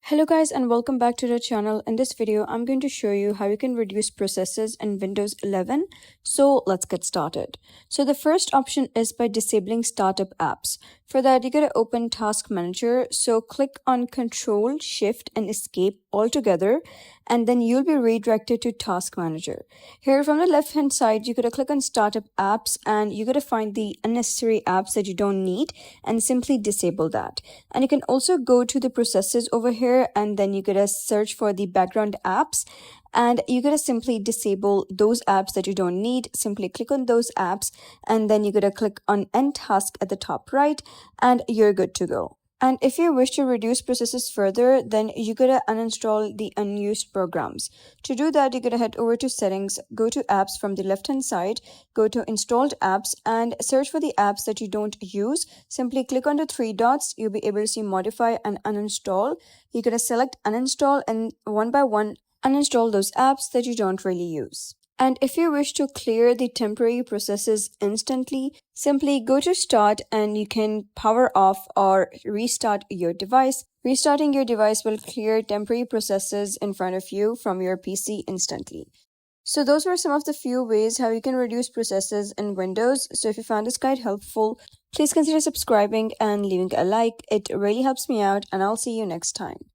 Hello guys and welcome back to the channel. In this video, I'm going to show you how you can reduce processes in Windows 11. So let's get started. So the first option is by disabling startup apps. For that, you gotta open Task Manager. So click on Control, Shift and Escape all together, and then you'll be redirected to Task Manager. Here from the left hand side, you gotta click on Startup Apps and you gotta find the unnecessary apps that you don't need and simply disable that. And you can also go to the processes over here and then you gotta search for the background apps and you gotta simply disable those apps that you don't need. Simply click on those apps and then you gotta click on End Task at the top right and you're good to go. And if you wish to reduce processes further, then you gotta uninstall the unused programs. To do that, you gotta head over to Settings, go to Apps from the left hand side, go to Installed Apps and search for the apps that you don't use. Simply click on the three dots. You'll be able to see Modify and Uninstall. You're gonna select Uninstall and one by one uninstall those apps that you don't really use. And if you wish to clear the temporary processes instantly, simply go to Start and you can power off or restart your device. Restarting your device will clear temporary processes in front of you from your PC instantly. So those were some of the few ways how you can reduce processes in Windows. So if you found this guide helpful, please consider subscribing and leaving a like. It really helps me out and I'll see you next time.